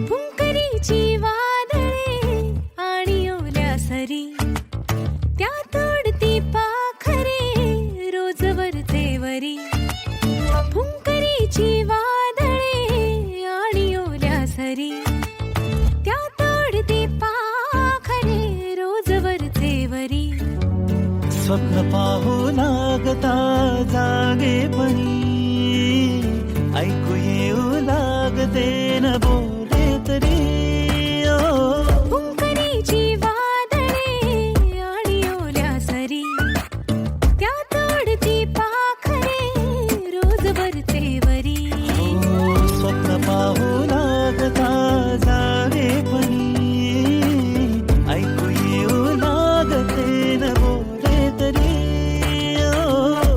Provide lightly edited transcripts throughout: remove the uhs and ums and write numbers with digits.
फुंकरीची वादळे आणि ओल्या सरी, त्यात उडती पाखरे रोज वरचे वरी. फुंकरीची वादळे आणि ओल्या सरी, त्यात उडती पाखरे रोज वरचे वरी. स्वप्न पाहू लागता जागेपणी, ऐकू येऊ लागते न बोले तरी. फुंकरीची वादळे आणि ओल्या सरी, त्यात उडती पाखरे रोज वरचे वरी. स्वप्न पाहू लागता जागेपणी, ऐकू येऊ लागते न बोले तरी.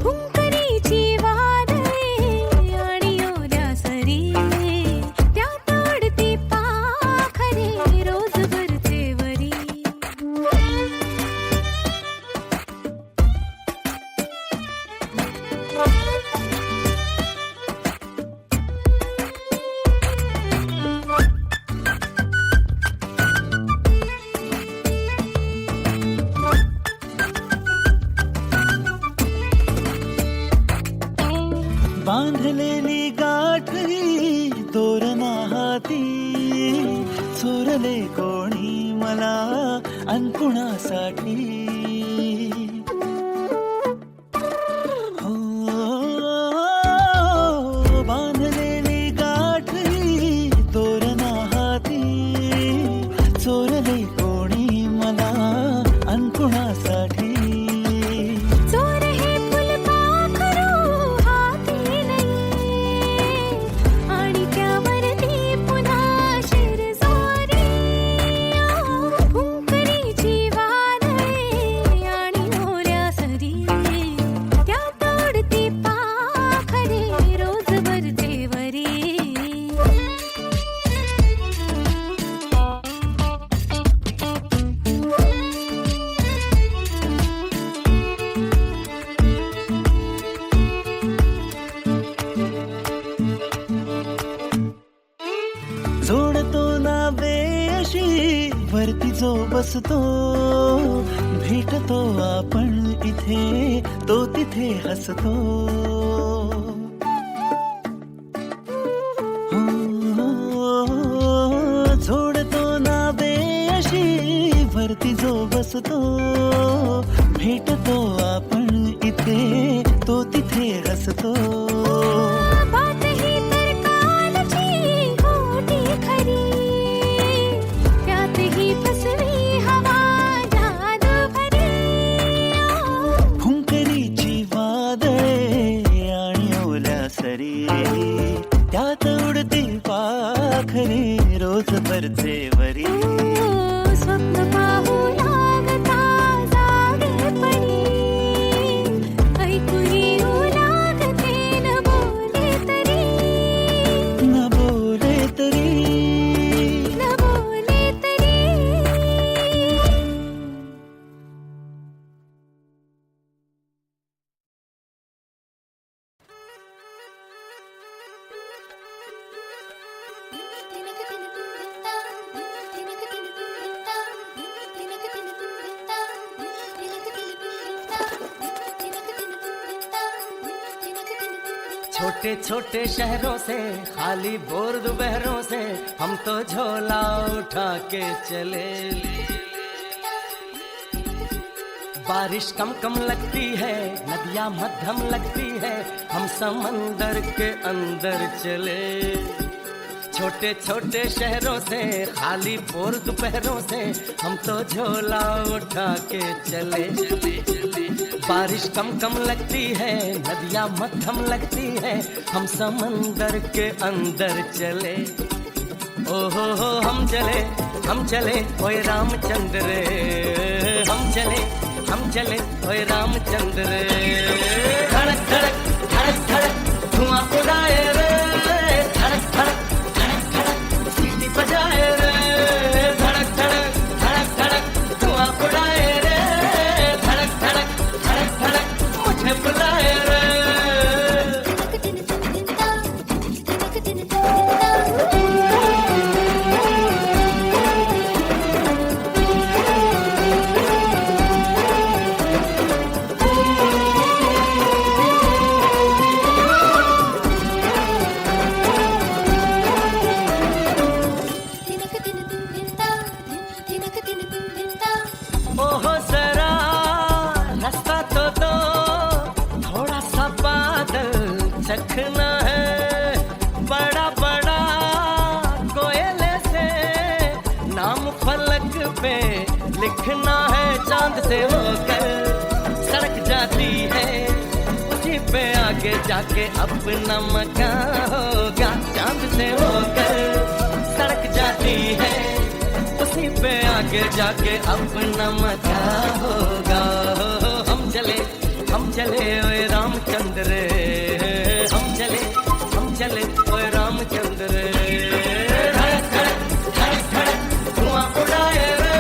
फुंकरीची वादळे आणि ओल्या सरी, त्यात उडती पाखरे रोज वरचे वरी. बांधलेली गाठी तोरणा हाती, चोरले कोणी मला अन्नपूर्णासाठी. हो, बांधलेली गाठी तोरणा हाती, चोरले कोणी मला अन्नपूर्णासाठी. चोर हे फुलपाखरू हाती नाही, आणि त्यावरती पुन्हा शिरजोरी. फुंकरीची वादळे आणि ओल्या सरी, त्यात उडती पाखरे रोज वरचे वरी. जोडतो ना वेशी वरती जो बसतो, भेटतो आपण इथे तो तिथे हसतो. जोडतो ना वेशी वरती जो बसतो, भेटतो आपण इथे तो तिथे हसतो. बात ही तर कालची खोटी खरी, त्यातही फसवी हवा जादू भरी. फुंकरीची वादळे आणि ओल्या सरी, त्यात उडती पाखरे रोज वरचे वरी. स्वप्न पाहू लागता जागेपणी, ऐकू येऊ लागते न बोले तरी. न बोले तरी. न बोले तरी. छोटे छोटे शहरों से खाली बोर दोपहरों से हम तो झोला उठा के चले. बारिश कम कम लगती है, नदियाँ मध्यम लगती है, हम समंदर के अंदर चले. छोटे छोटे शहरों से खाली बोर दोपहरों से हम तो झोला उठा के चले. बारिश कम कम लगती है, नदियाँ मध्यम लगती है, हम समंदर के अंदर चले. ओहो हो हम चले ओए रामचंद्र रे. हम चले ओए रामचंद्र रे. धड़क धड़क धड़क धड़क धुआं उड़ाए रे. धड़क धड़क धड़क धड़क सीटी बजाए रे. धड़क धड़क धड़क ओहो जरा रास्ता तो दो, थोड़ा सा बादल चखना है, बड़ा बड़ा कोयले से नाम फलक पे लिखना है। चांद से होकर सड़क जाती है, उसी पे आगे जाके अपना मकान होगा। चांद से होकर सड़क जाती है, उसी पे आगे जाके अपना मकान होगा। हम चले ओए रामचंद्र रे, हम चले ओए रामचंद्र रे। धड़क धड़क धड़क धड़क धुआं उड़ाए रे,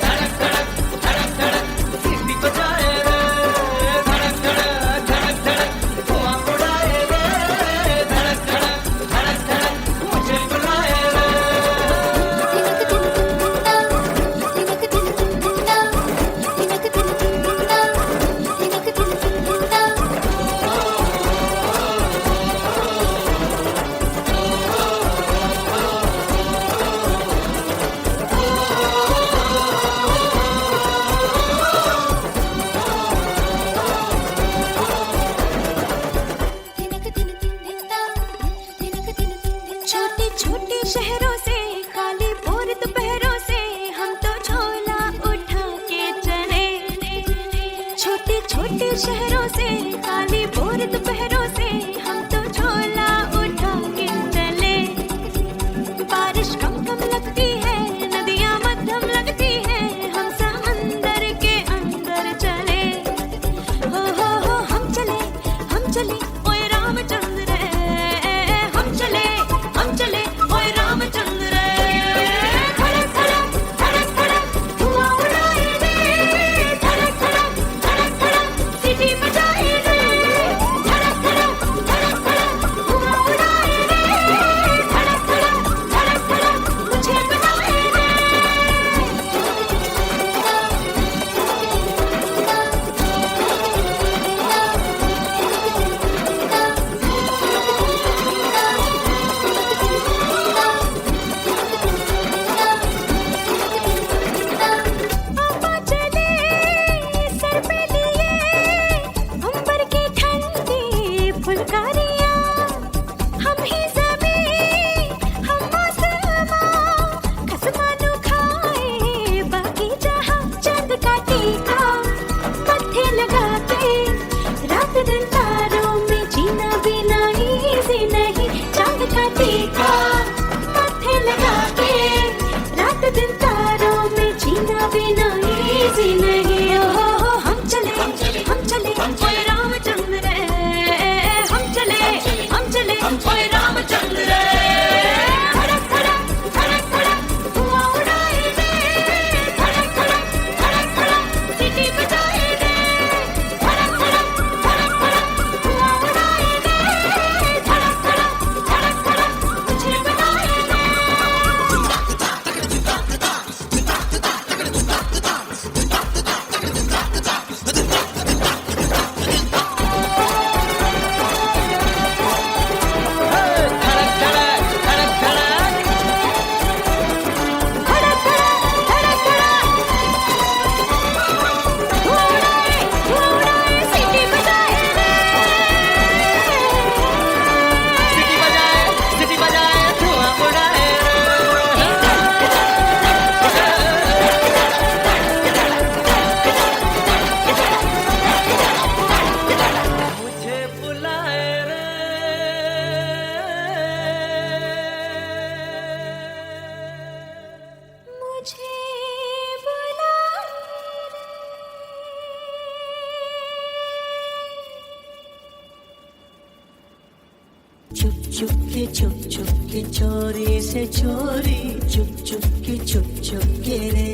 धड़क धड़क धड़क धड़क सीटी बजाए रे, धड़क धड़क धड़क धड़क धुआं उड़ाए रे, धड़क धड़क धड़क धड़क मुझे बुलाए रे। छोटे छोटे शहरों से खाली भोर दोपहरों से हम तो झोला उठा के चले। छोटे छोटे शहरों से खाली भोर दोपहरों से हम तो झोला उठा के चले। बारिश कम कम लगती है, नदियां मध्यम लगती है, हम समंदर के अंदर चले। हो हम चले ओए रामचंद्र रे, हम चले ओए रामचंद्र रे। धड़क धड़क धड़क धड़क धुआं उड़ाए रे, धड़क धड़क धड़क धड़क सीटी बजाए रे, धड़क धड़क धड़क धड़क धुआं उड़ाए रे, धड़क धड़क धड़क धड़क मुझे बुलाए रे। पापा चले सर पे लिए अंबर की ठंडी फुलकारियां, हम ही ज़मीं हम आसमां, कसमानू खाए बाकी जहां। चांद का टीका मत्थे लगा के, रात दिन तारों में जीना बिना इजी नहीं। चांद का टीका मत्थे लगा के, रात दिन तारों में जीना बिना इजी नहीं। ओहो हम चले ओए रामचंद्र रे, हम चले ओए रामचंद्र रे। धड़क धड़क धड़क धड़क धुआं उड़ाए रे, धड़क धड़क धड़क धड़क सीटी बजाए रे, धड़क धड़क धड़क धड़क धुआं उड़ाए रे, धड़क धड़क धड़क धड़क मुझे बुलाए रे। छुप छुप के चोरी से चोरी, छुप के रे।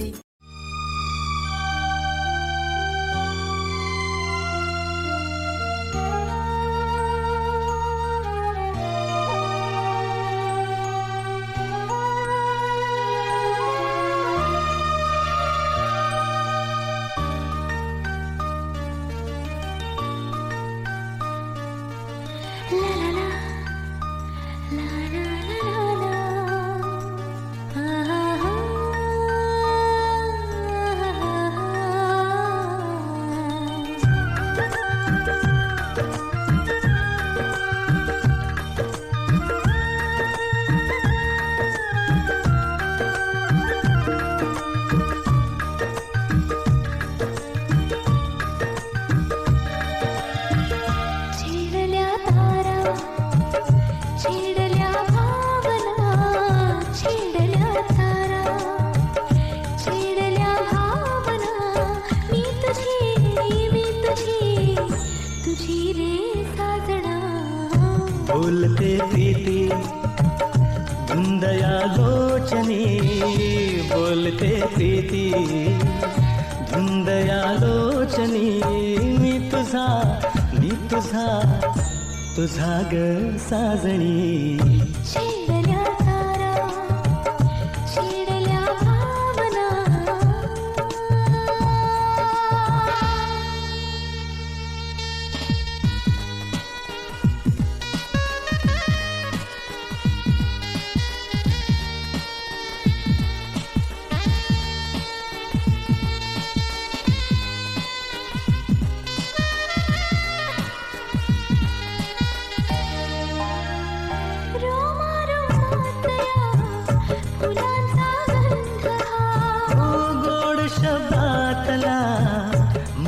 बोलते प्रीती धुंदयालोचनी मी तुझा तुझा ग साजणी छेडल्या तारा छेडल्या भावना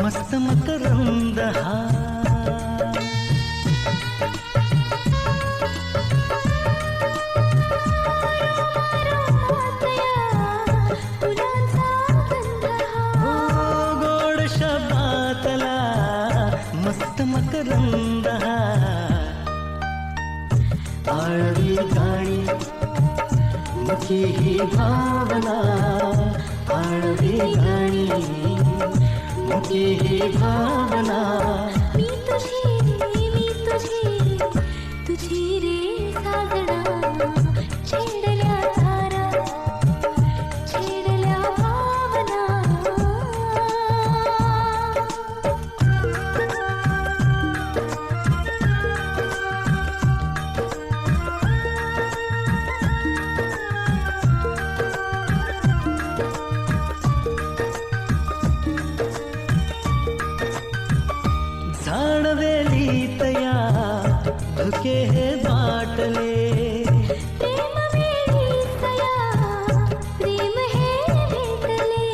मस्त मकरंद हा गोड शबातला मस्त मकरंद हा आळवी गाणी मुखी ही भावना आळवी गाणी मुखी ही भावना मी तुझी रे साजना छेडल्या तारा छेडल्या भावना झाडवेली तया धुके हे बाटले प्रेम वेळी सया प्रेम हे भेटले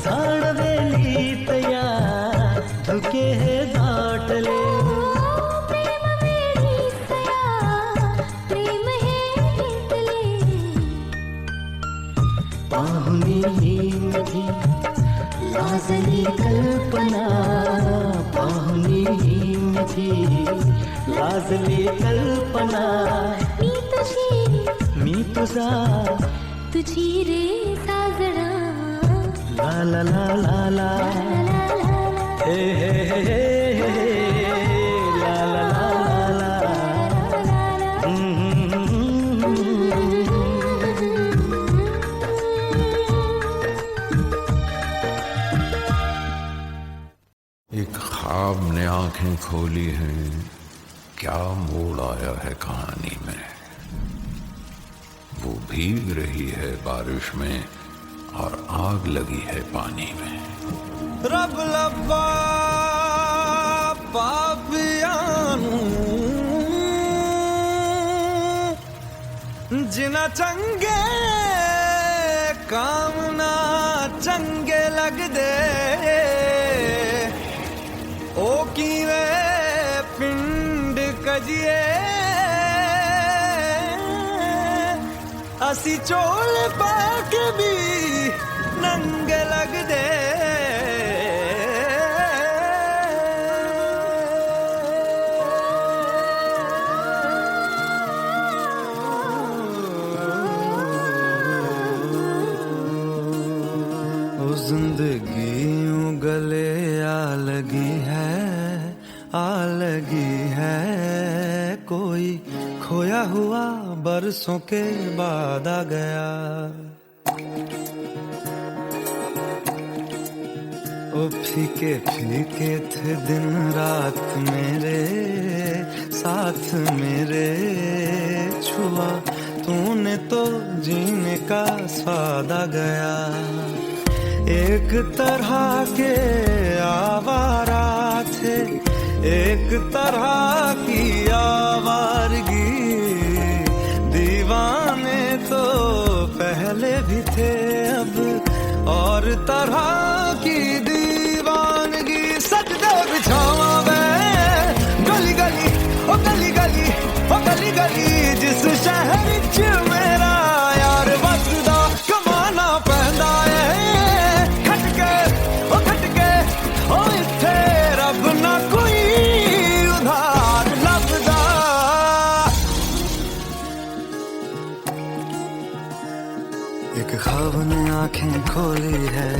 झाडवेली तया धुके हे बाटले प्रेम वेळी सया प्रेम हे भेटले पाहुणी ही मधी लाजली कल्पना पाहुणी ही मधी लाजली कल्पना मी तुझा तुझी रे साजना ला ला ला ला ला हे हे हे हे हे ला ला ला ला ला एक ख्वाब ने आंखें खोली हैं, क्या मोड़ आया है कहानी में। वो भीग रही है बारिश में और आग लगी है पानी में। रब लब्बा पापियानू जिना चंगे काम ना चंगे लगदे ओ कीवे पिंड कजिए असी चोल पाके भी नंगे लगदे जिंदगी यूं गले आ लगी है कोई खोया हुआ बरसों के बाद आ गया। ओ फीके फीके थे दिन रात मेरे साथ मेरे छुआ तूने तो जीने का स्वाद आ गया। एक तरह के आवारा थे एक तरह की आवारगी दीवाने तो पहले भी थे अब और तरह की दीवानगी सजदे बिछावा मैं गली गली ओ गली गली ओ गली गली जिस शहर च मेरा यार बसदा कमाना पैंदा है खटके ओ इत्थे रब ना कोई उधार लभदा एक ख्वाब ने आंखें खोली है,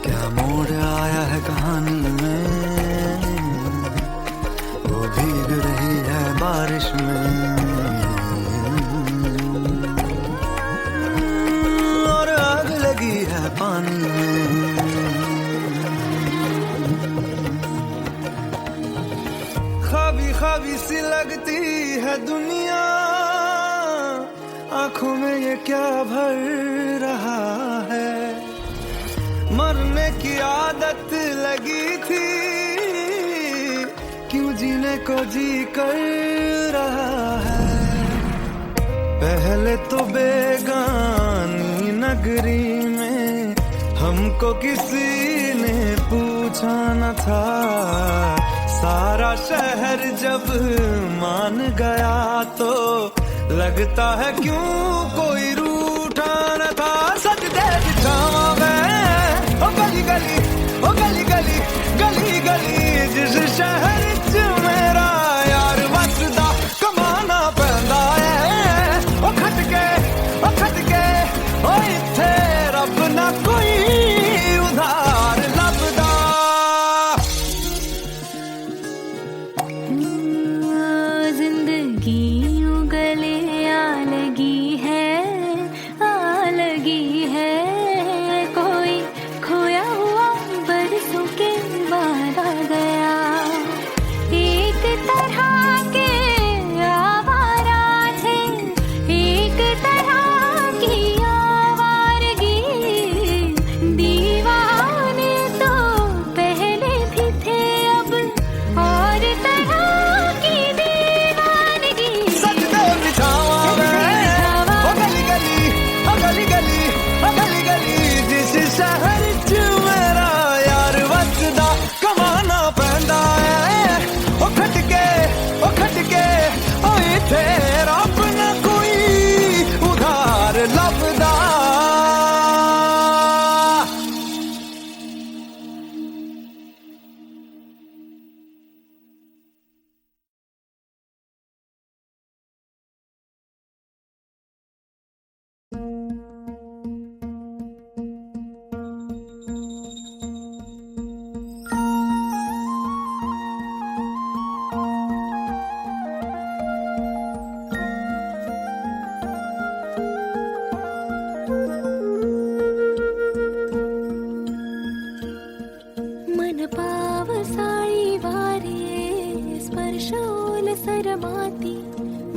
क्या मोड़ आया है कहानी में, वो भीग रही है बारिश में और आग लगी है पानी में। ख्वाबी ख्वाबी सी लगती है दुनिया, आंखों में ये क्या भर रहा है, मरने की आदत लगी थी, क्यों जीने को जी कर रहा है। पहले तो बेगानी नगरी में हमको किसी ने पूछा न था, सारा शहर जब मान गया तो लगता है क्यों कोई रूठा न था। सच दे बिछावा मैं ओ गली गली, ओ गली गली, गली गली, जिस शहर च मेरा यार वसदा, कमाना पैंदा है ओ खटके, ओ खटके, ओ इत्थे रब ना कोई उधार लभदा। जिंदगी गले आ लगी है, कोई खोया हुआ बरसों के बाद आ गया। एक तरह के आवारा थे, एक तरह की आवारगी, दीवाने तो पहले भी थे, अब और तरह की दीवानगी। सच दे बिछावा मैं ओ गली गली, ओ गली गली, ओ गली गली, जिस शहर च मेरा यार वसदा, कमाना पैंदा है ओ खटके, ओ खटके, ओ इत्थे रब ना कोई उधार लभदा। मन पावसाळी वारे स्पर्शोल सरमाती,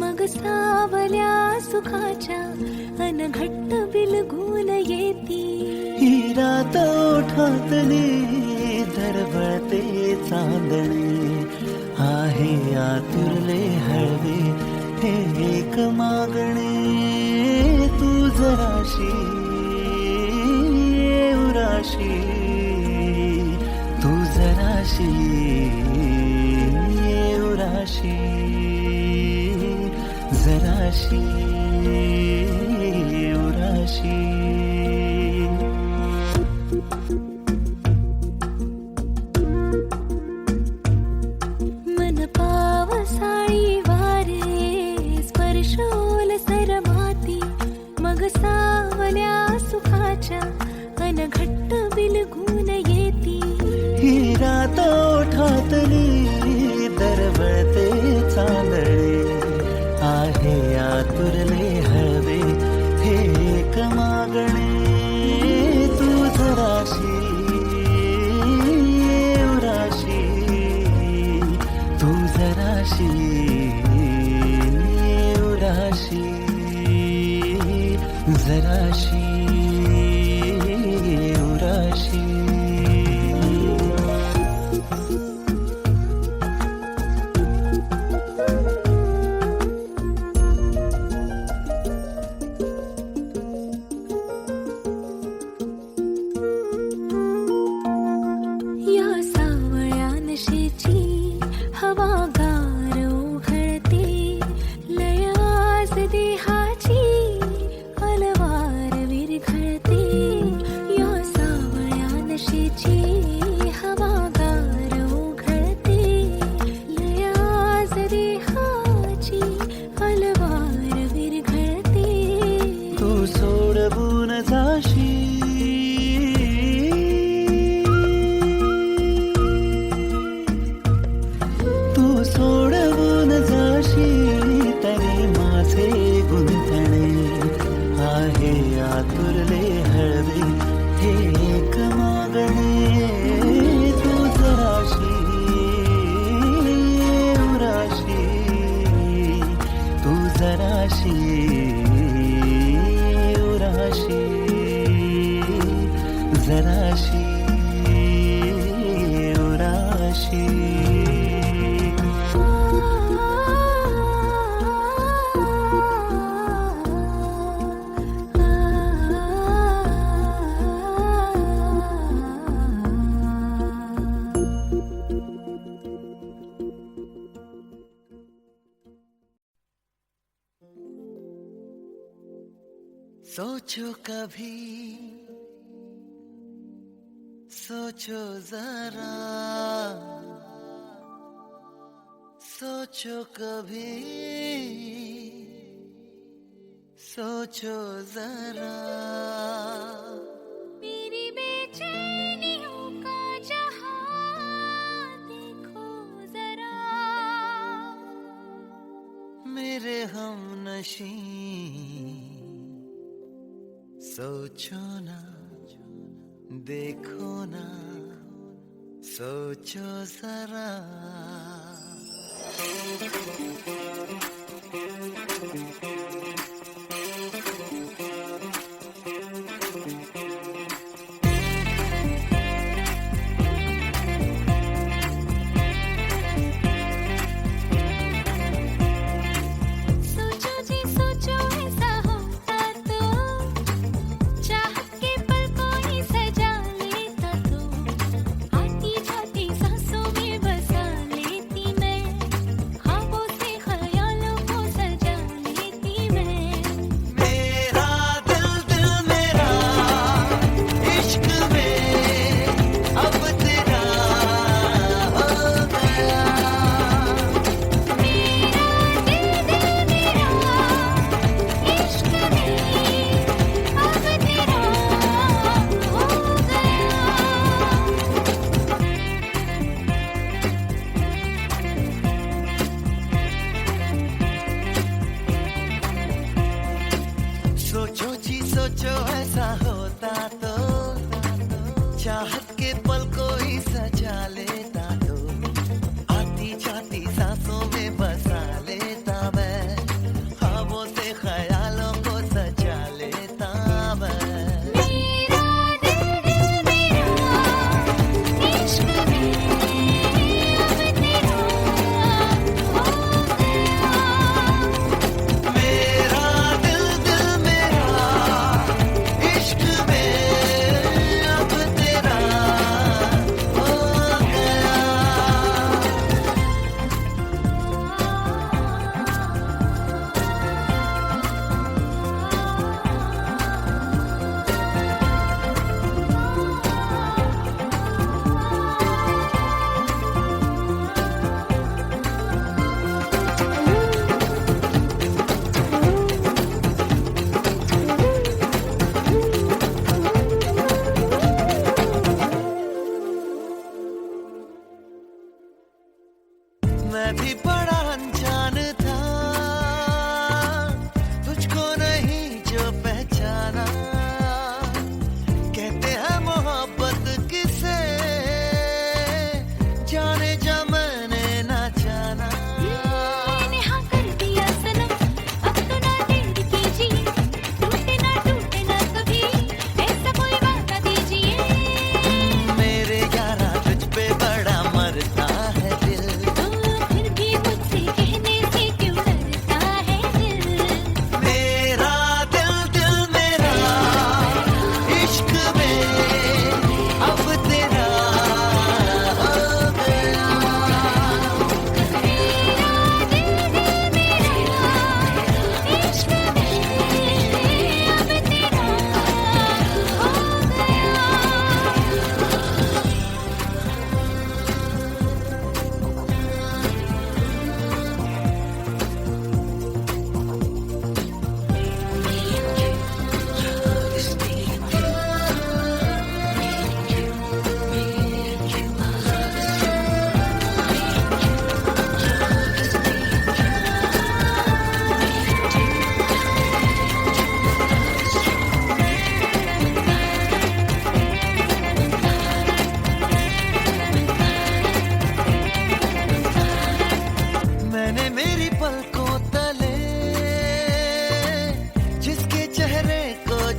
मग सावल्या सुखाच्या अनघट्ट बिलगून येती। ही रात ओठातली दरवळते चांदणे, आहे आतुरले हळवे हे एक मागणे, तू जराशी उराशी, तू जराशी उराशी, जराशी उराशी। मन पावसाळी वारे स्पर्शोल सरमाती, मग सावल्या सुखाच्या अनघट्ट बिलगून येती। ही रात ओठातली दरवळते चांदणे, आहे आतुरले हळवे हे एक मागणे, तू जराशी उराशी, तू जराशी उराशी, जराशी उराशी। या सावळ्या नशेची हवा गार ओघळते, लयास देहाची अलवार विरघळते। जराशी उराशी जराशी उराशी सोचो कभी सोचो जरा सोचो कभी सोचो जरा मेरी बेचैनियों का जहां देखो जरा मेरे हम नशी सोचो ना देखो ना सोचो जरा सोचो जी सोचो ऐसा होता तो चाहत के पलकों ही सजा लेता तो आती जाती सांसों में बसा लेती मैं ख्वाबों से ख्यालों को सजा लेती मैं मेरा दिल मेरा इश्क में अब तेरा हो गया मेरा दिल मेरा इश्क में अब तेरा हो सोचो जी सोचो ऐसा होता तो चाहत के पल कोई सजा लेता तो आती जाती सांसों में बसा लेता मैं ख्वाबों से ख्यालों को सजा लेता मैं मेरा दिल मेरा इश्क में अब तेरा हो मेरा दिल मेरा इश्क में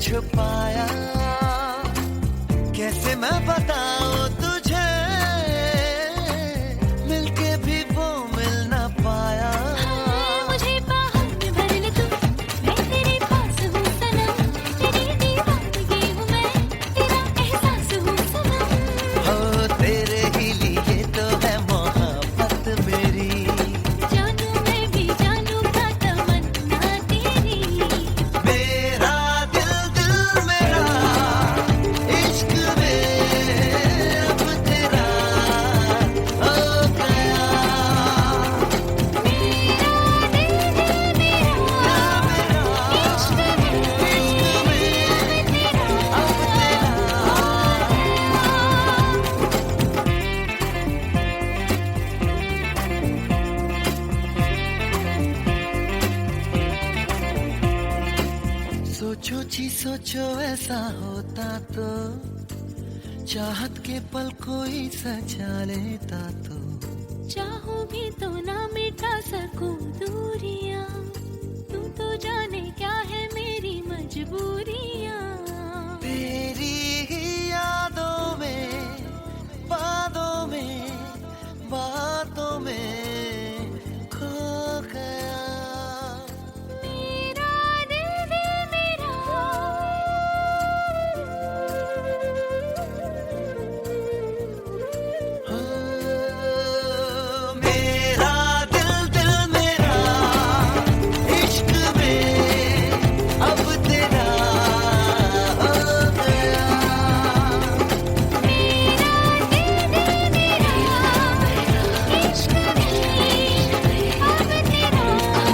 छुपाया, कैसे मैं बताऊं तुझे, मिलके भी वो मिल ना पाया। मुझे बाहों में भर ले तू, मैं तेरे पास हूँ सनम, तेरी दीवानगी हूँ मैं, तेरा एहसास हूँ सनम। हो तेरे ही लिए तो है मोहब्बत मेरी, जानू मैं भी जानू का तमन्ना तेरी। मेरा दिल दिल मेरा इश्क में अब तेरा हो गया। मेरा दिल दिल मेरा इश्क में अब सोचो जी सोचो ऐसा होता तो, चाहत के पल कोई सजा लेता तो। चाहूं भी तो ना मिटा सकूं दूरियां, तू तो जाने क्या है मेरी मजबूरियां। तेरी ही यादों में, बातों में, बातों में खो गया। मेरा दिल दिल मेरा हो, मेरा दिल दिल मेरा इश्क में अब तेरा हो गया। मेरा दिल दिल मेरा इश्क में अब तेरा हो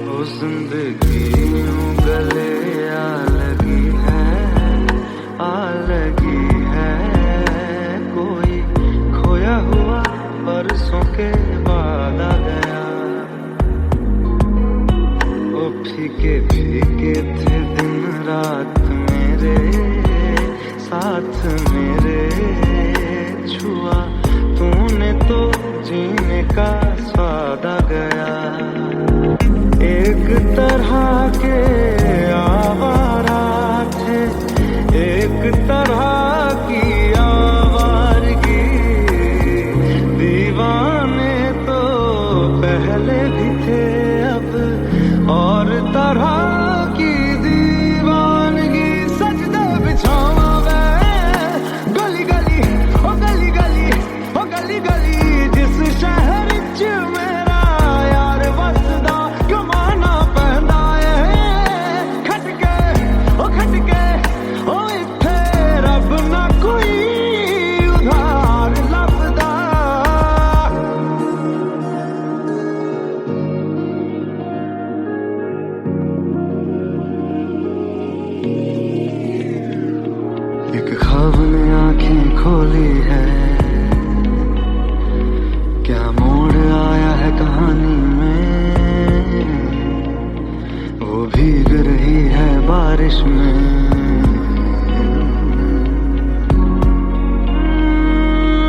ओ जिंदगी यूं गले आ लगी है कोई खोया हुआ परसों के बाद आ गया। ओ फीके फीके थे दिन रात मेरे साथ मेरे, छुआ तूने तो जीने का स्वाद आ गया। एक तरह के आवारा थे, एक तरह की आवारगी, दीवाने तो पहले भी थे अब और तरह की दीवानगी। सजदे बिछावा मैं गली गली ओ गली गली ओ गली गली, जिस शहर च मेरा यार वसदा कमाना पैंदा है। खटके ओ इत्थे रब ना कोई उधार लभदा। एक ख्वाब ने आंखें खोली है, क्या मोड़ आया है कहानी में। वो भीग रही है बारिश में,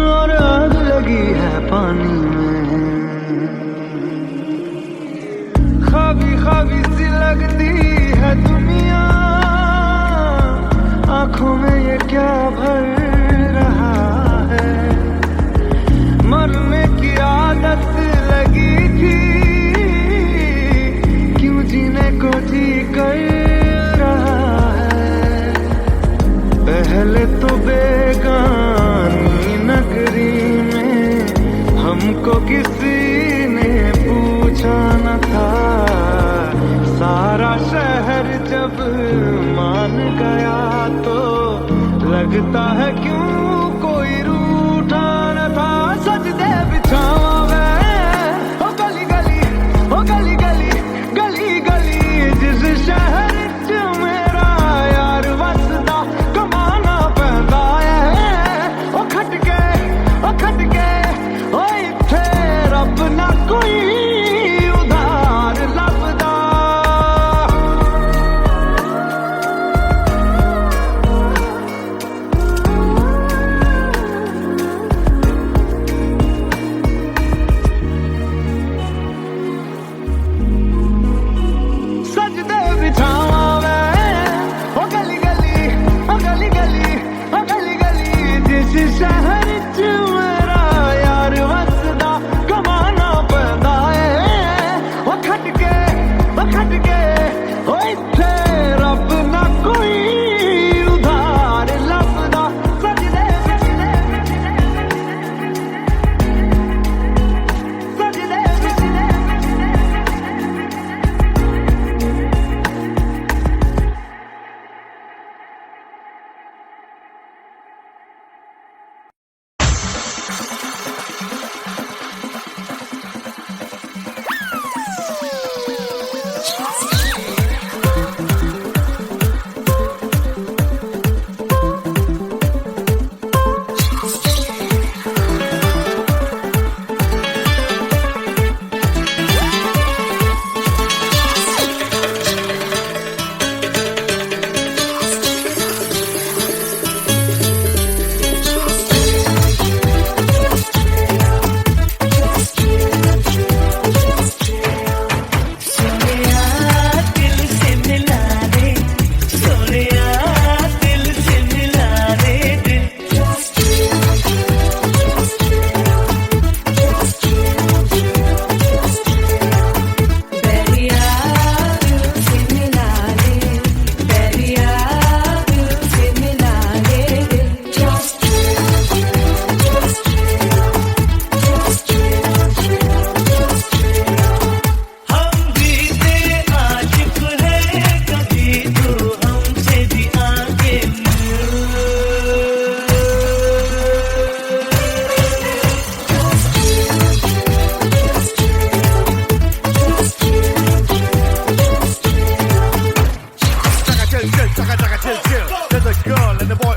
और आग लगी है पानी में। ख्वाबी ख्वाबी सी लगती है दुनिया, आंखों में ये क्या भर रहा है। मरने की आदत लगी थी, क्यों जीने को जी कर रहा है। पहले तो बेगानी नगरी में हमको किसी ने पूछा न था। सारा शहर जब मान गया तो लगता है क्यों कोई रूठा न था।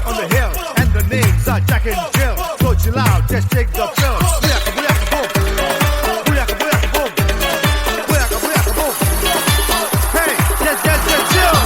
on the hill, and the names are Jack and Jill. So chill out, just take the pill. Booyaka, booyaka, boom. Booyaka, booyaka, boom. Booyaka, booyaka, boom. Hey, just chill.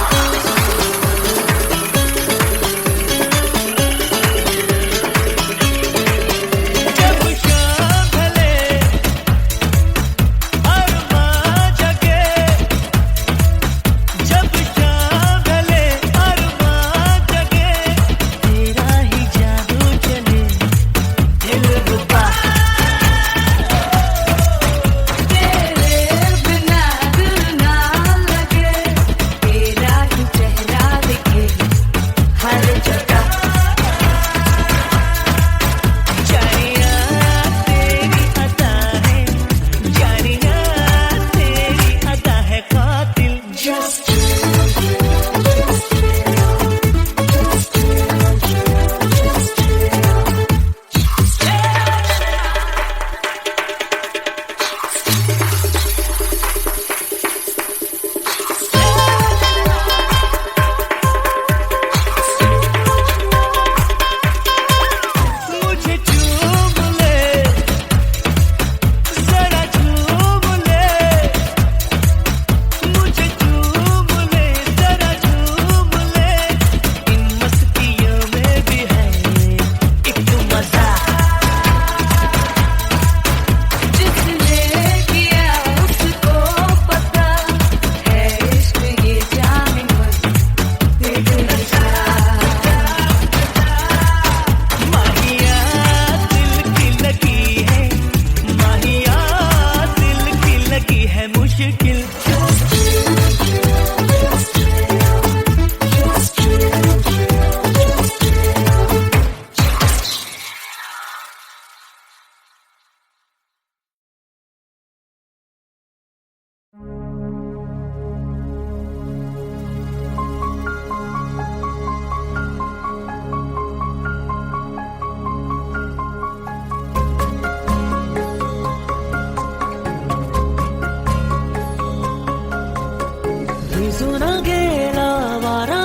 रुजून गेला वारा,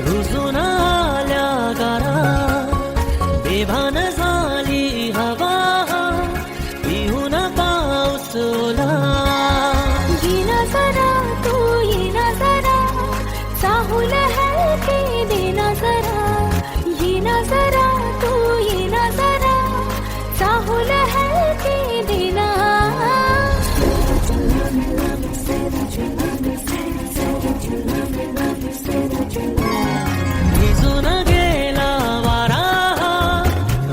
रुजून आल्या गारा, बेभान झाली हवा, पिहून पाऊस ओला. येना जरा तू येना जरा, चाहूल हलके देना जरा. येना जरा तू येना जरा, चाहूल हलके देना. रुजून गेला वारा,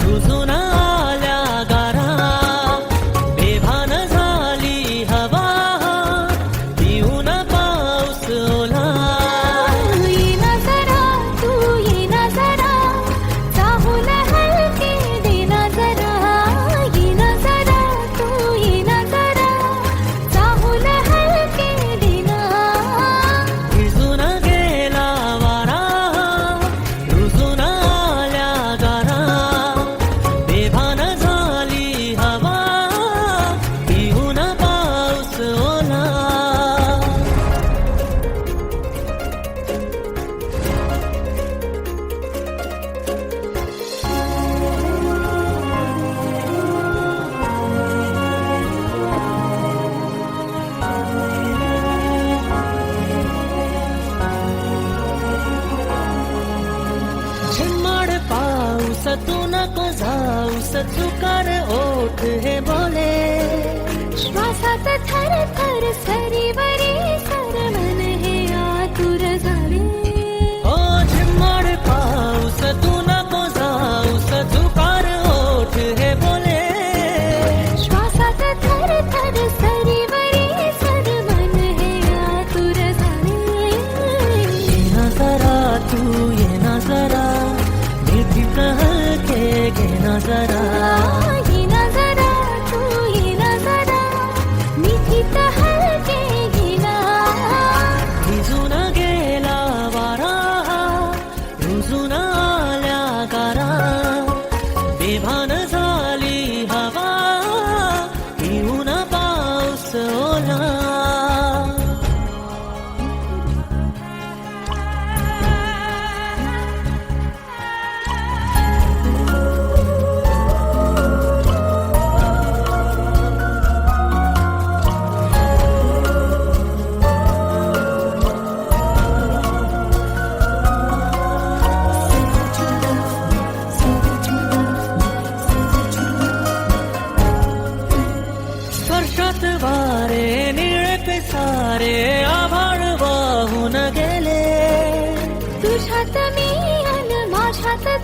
रुजून आल्या गारा, बेभान झाली हवा, पिहून पाऊस ओला. येना जरा तू येना जरा, चाहूल हलके देना जरा. येना जरा तू येना जरा, चाहूल हलके देना. रुजून गेला वारा, रुजून आल्या गारा, बेभान झाली हवा, पिहून पाऊस ओला. झिम्माड पाऊस तू नको जाऊस, चुकार ओठ हे बोले. श्वासात थर थर सरीवरी सरमन हे आतुर झाले. ओ झिम्माड पाऊस तू नको जाऊस, चुकार ओठ हे बोले. श्वासात थर थर सरीवरी सरमन हे आतुर झाले. येना जरा तू येना जरा, मीठी कहल के घेना जरा. येना जरा तू येना जरा, मिठी हलके घेना. रुजून गेला वारा, रुजून आल्या गारा, बेभान झाली हवा, पिहून पाऊस ओला.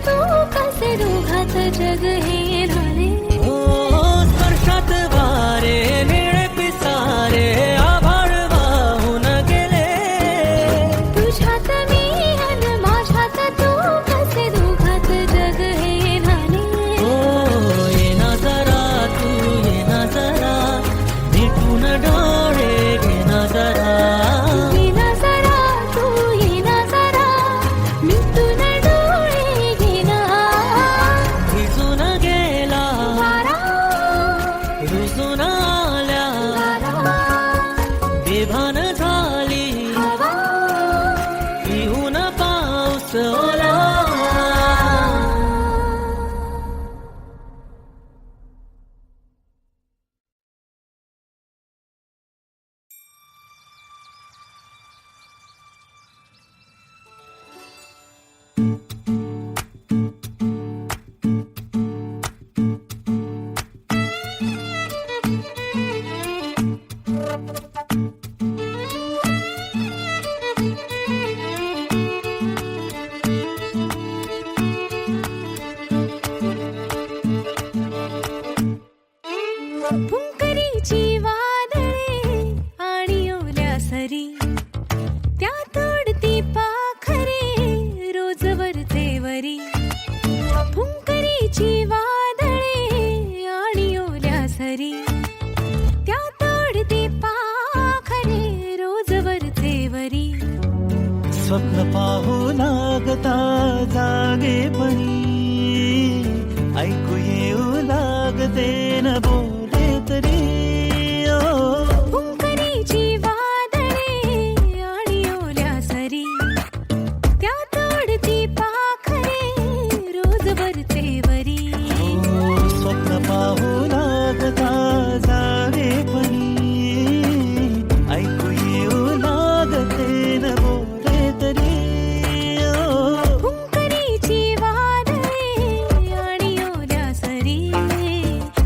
तू कसे दोघात जग हे झाले ओ स्पर्शात वारे निळे पिसारे आभाळ वाहून गेले तुझ्यात मी अन माझ्यात तू कसे दोघात जग हे झाले ओ ये ना जरा तू ये ना जरा भेटून डोळे घे ना जरा ये ना जरा तू ये ना जरा मिटून डोळे घे ना भिजून गेला वारा रुजून आल्या वारा बेभान झाली हवा पिऊन पाऊस ओला फुंकरीची वादळे आणि ओल्या सरी त्या तोडती पाखरे रोज वरचे वरी फुंकरीची वादळे आणि ओल्या सरी त्या तोडती पाखरे रोज वरचे वरी स्वप्न पाहू लागता जागेपणी ऐकू येऊ लागते न बोले तरी ओ फुंकरीची वादळे आणि ओल्या सरी त्या तोडती पाखरे रोज वरचे वरी ओ, स्वप्न पाहू लागता जागेपणी ऐकू येऊ लागते न बोले तरी ओ फुंकरीची वादळे आणि ओल्या सरी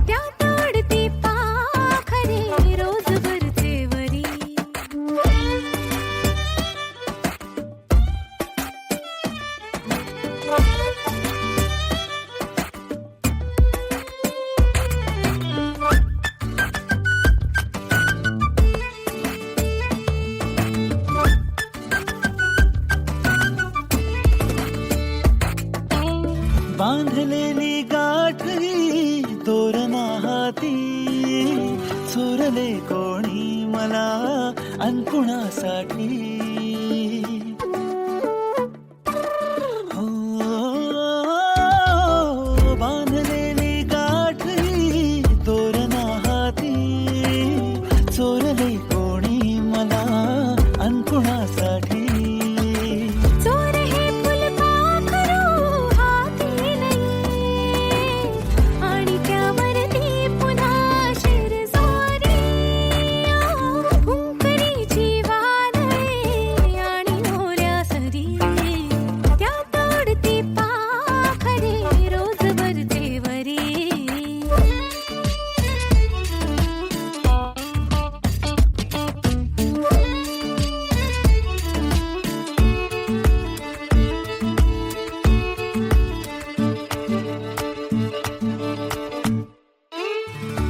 त्या तोडती पाखरे रोज वरचे वरी बांधलेली गाठी तोरणा हाती चोरले कोणी मला अंकुणासाठी हो, बांधलेली गाठी तोरणा हाती चोरले कोणी मला अंकुणासाठी चोर हे फुलपाखरू हाती नाही आणि त्यावरती पुन्हा शिरजोरी फुंकरीची वादळे आणि ओल्या सरी त्या तोडती पाखरे रोज वरचे वरी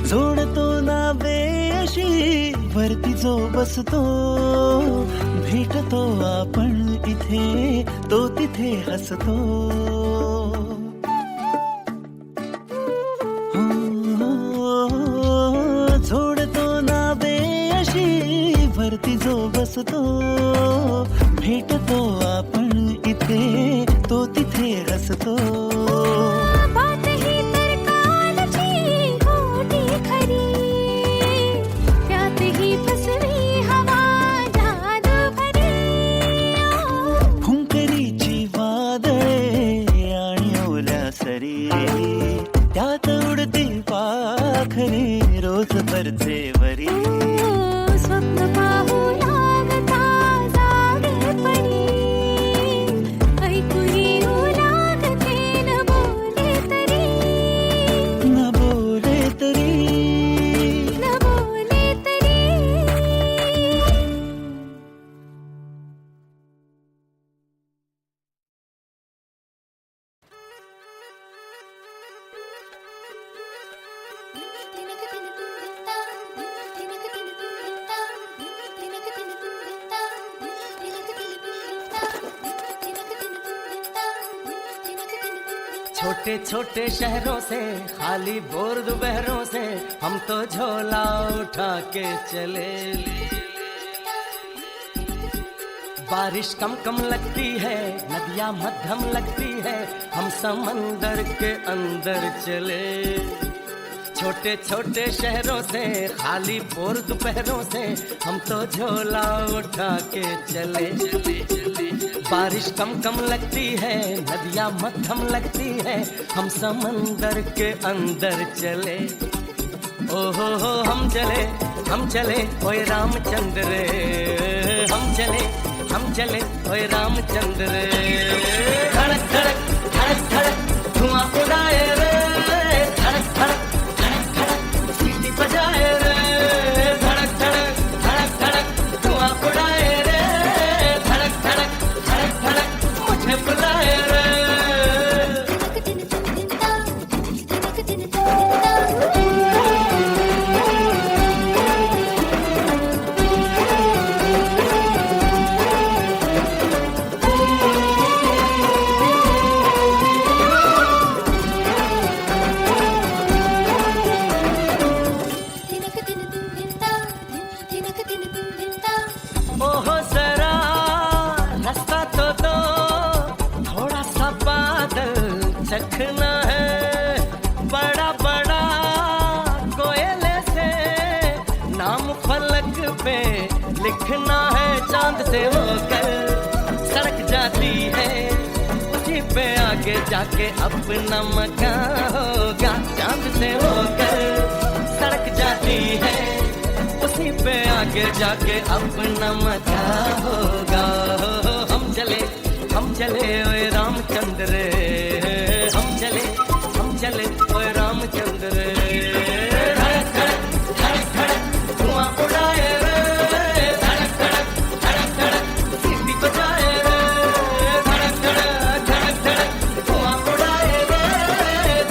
जोडतो ना वेशी वरती जो बसतो भेटतो आपण इथे तो तिथे हसतो हो, जोडतो ना वेशी वरती जो बसतो भेटतो आपण इथे तो तिथे हसतो बात ही तर कालची खोटी खरी त्यात ही फसवी हवा जादू भरी फुंकरीची वादळे आणि ओल्या सरी त्यात उडती पाखरे रोज वरचे वरी स्वप्न पाहू लागता जागेपणी ऐकू येऊ लागते न बोले तरी न बोले तरी न बोले तरी छोटे छोटे शहरों से खाली बोर दोपहरों से हम तो झोला उठा के चले। बारिश कम कम लगती है, नदियाँ मध्यम लगती है, हम समंदर के अंदर चले। छोटे छोटे शहरों से खाली बोर दोपहरों से हम तो झोला उठा के चले। बारिश कम कम लगती है, नदियाँ मध्यम लगती है, हम समंदर के अंदर चले। ओहो हो हम चले ओए रामचंद्र रे, हम चले ओए रामचंद्र रे। धड़क धड़क धड़क धड़क धुआं उड़ाए रे, धड़क धड़क धड़क धड़क सीटी बजाए रे, धड़क धड़क धड़क धड़क धुआं उड़ाए रे, धड़क धड़क धड़क धड़क मुझे बुलाए रे। ओहो जरा रास्ता तो दो, थोड़ा सा बादल चखना है। बड़ा बड़ा कोयले से नाम फलक पे लिखना है। चांद से होकर सड़क जाती है, उसी पे आगे जाके अपना मकान होगा। चांद से होकर सड़क जाती है, उसी पे आगे जाके अपना मजा होगा। हम चले ओए रामचंद्र रे, हम चले ओए रामचंद्र रे। धड़क धड़क धड़क धड़क धुआं उड़ाए रे, धड़क धड़क धड़क धड़क सीटी बजाए रे, धड़क धड़क धड़क धड़क धुआं उड़ाए रे,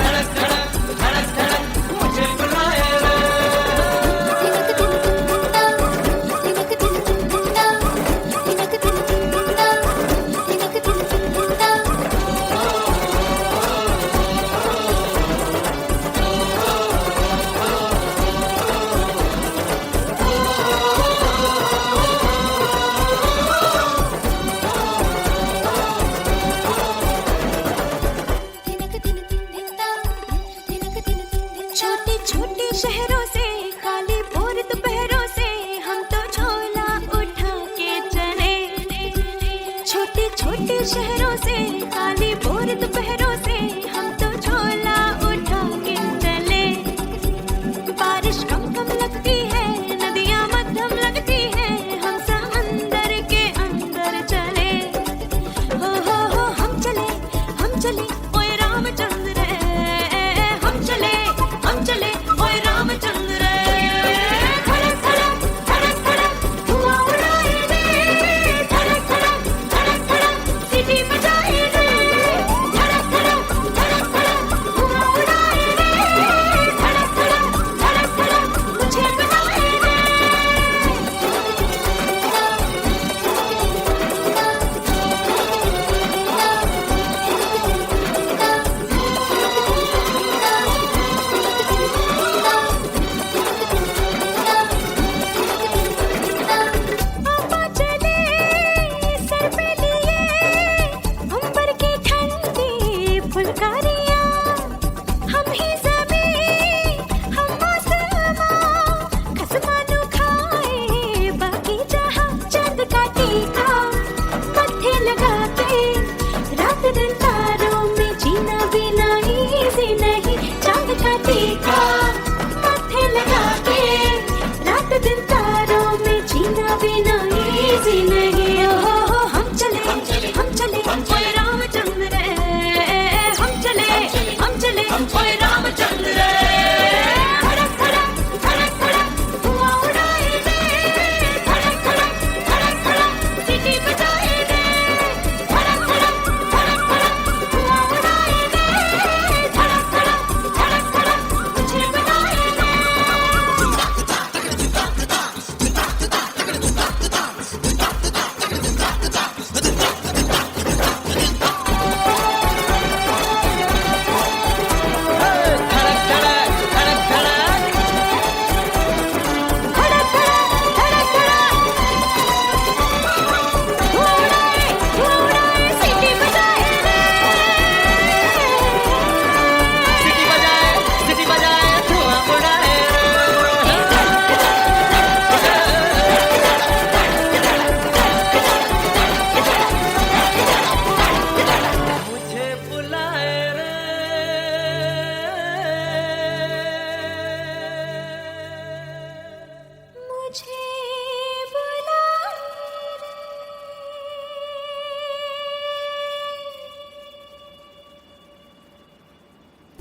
धड़क धड़क धड़क धड़क मुझे बुलाए रे। छोटे छोटे शहरों से खाली बोर दोपहरों से हम तो झोला उठा के चले। छोटे छोटे शहरों से खाली बोर दोपहरों से हम तो झोला उठा के चले। बारिश कम कम लगती है, नदियाँ मध्यम लगती है, हम समंदर के अंदर चले। हो हम चले ओए रामचंद्र रे, हम चले ओए रामचंद्र रे। धड़क धड़क धड़क धड़क धुआं उड़ाए रे, धड़क धड़क धड़क धड़क सीटी बजाए रे, धड़क धड़क धड़क धड़क धुआं उड़ाए रे, धड़क धड़क धड़क धड़क मुझे बुलाए रे। पापा चले सर पे लिए अंबर की ठंडी फुलकारियाँ, हम ही ज़मीं हम आसमां, खसमानू खाए बाकी जहाँ। चांद का टीका मत्थे लगा के, रात दिन तारों में जीना बिना इजी नहीं। चांद का टीका मत्थे लगा के, रात दिन तारों में जीना बिना इजी नहीं। ओहो हम चले ओए रामचंद्र रे, हम चले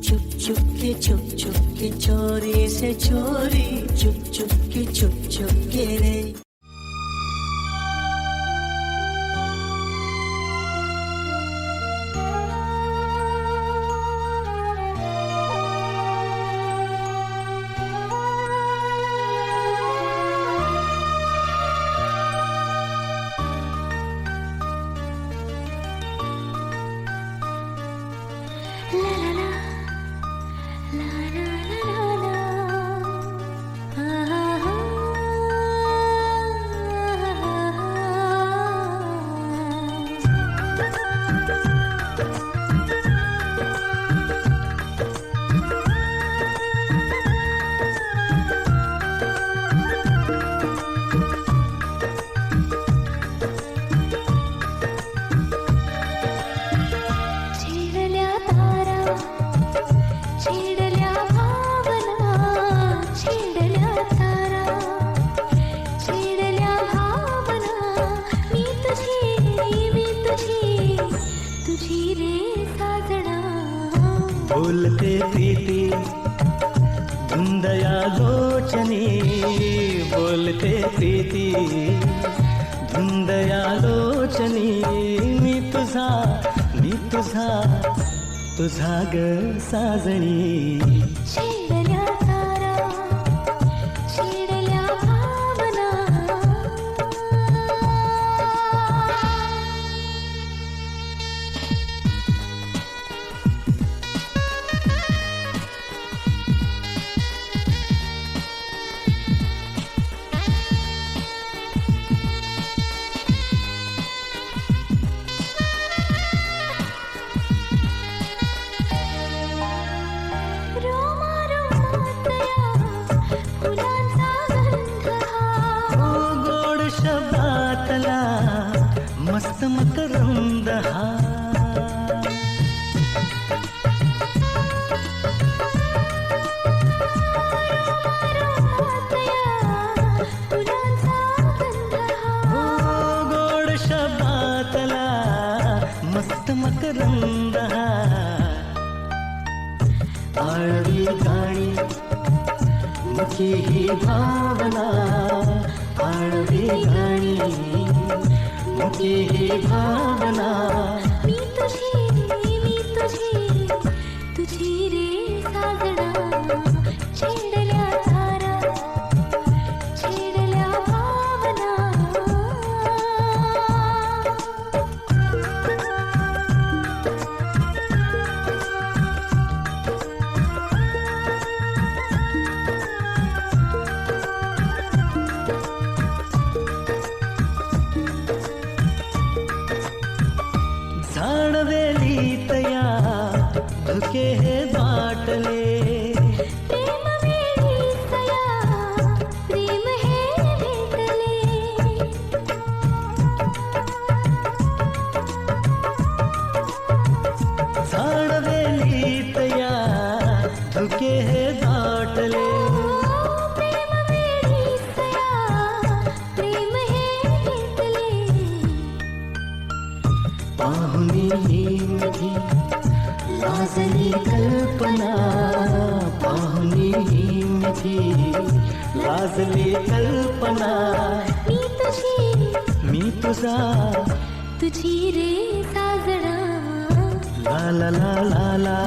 छुप छुप के चोरी से चोरी, छुप के रे। बोलते प्रीति धुंदया लोचनी, बोलते प्रीति धुंदया लोचनी, मी तुझा ग साजणी। छेडल्या तारा, छेडल्या भावना, मस्त मकरंद हा, गोड शब्दातला मस्त मकरंद हा, आळवी गाणी मुखी ही भावना, आळवी गाणी मुखी ही भावना। मी तुझी रे साजना, छेडल्या तारा, छेडल्या भावना। झाडवेलीतया धुके हे दाटले, प्रेम वेळीतया प्रेम हे भेटले, झाडवेलीतया धुके हे दाटले, प्रेम वेळीतया प्रेम हे भेटले। पाहुनी ही मिठी लाजली कल्पना, पाहुनी ही मिठी लाजली कल्पना। मी तुझा तुझी रे साजना, ला ला ला ला ला।